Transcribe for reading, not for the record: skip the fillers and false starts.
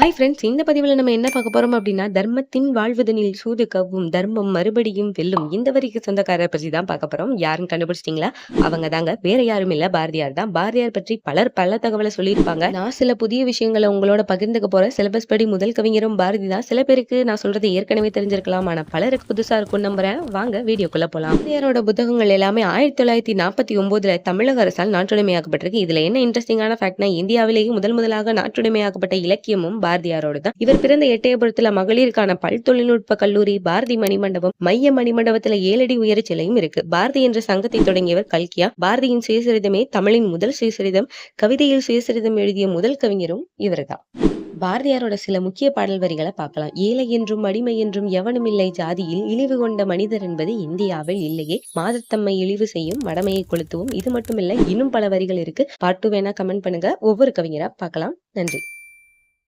Hi friends, இந்த பதிவில் நம்ம என்ன பார்க்க போறோம் அப்படின்னா, தர்மத்தின் வாழ்வதனில் சூது கவ்வும் தர்மம் மறுபடியும் வெல்லும் இந்த வரிக்கு சொந்தக்காரரை பற்றி தான் பார்க்க போறோம். யாருன்னு கண்டுபிடிச்சிட்டீங்களா? அவங்க தாங்க, வேற யாரும் இல்ல, பாரதியார் தான். பாரதியார் பற்றி பலர் பல தகவலை சொல்லியிருப்பாங்க. நான் சில புதிய விஷயங்களை உங்களோட பகிர்ந்துக்க போறேன். சிலபஸ் படி முதல் கவிஞரும் பாரதி தான். சில பேருக்கு நான் சொல்றது ஏற்கனவே தெரிஞ்சிருக்கலாம், ஆனா பலருக்கு புதுசா இருக்கும் நம்புறேன். வாங்க வீடியோக்குள்ள போலாம். பாரதியாரோட புத்தகங்கள் எல்லாமே 1949 தமிழக அரசால் நாட்டுடைமையாக்கப்பட்டிருக்கு. இதுல என்ன இன்ட்ரெஸ்டிங்கான ஃபேக்ட்னா, இந்தியாவிலேயே முதலாக நாட்டுடைமையாக்கப்பட்ட இலக்கியமும் பாரதியாரோடு தான். இவர் பிறந்த எட்டயபுரத்துல மகளிருக்கான பல் தொழில்நுட்ப கல்லூரி, பாரதி மணிமண்டபம், மைய மணிமண்டபத்துல 7 அடி உயர சிலையும் இருக்கு. பாரதி என்ற சங்கத்தை தொடங்கியவர் கல்கியா. பாரதியின் சுயசரிதமே தமிழின் முதல் சுயசரிதம். கவிதையில் சுயசரிதம் எழுதிய முதல் கவிஞரும் இவர்தான். பாரதியாரோட சில முக்கிய பாடல் வரிகளை பார்க்கலாம். ஏழை என்றும் அடிமை என்றும் எவனுமில்லை ஜாதியில், இழிவு கொண்ட மனிதர் என்பது இந்தியாவில் இல்லையே, மாதத்தம்மை இழிவு செய்யும் மடமையை கொளுத்துவோம். இது மட்டும் இல்ல, இன்னும் பல வரிகள் இருக்கு. பாட்டு வேணா கமெண்ட் பண்ணுங்க. ஒவ்வொரு கவிஞரா பார்க்கலாம். நன்றி.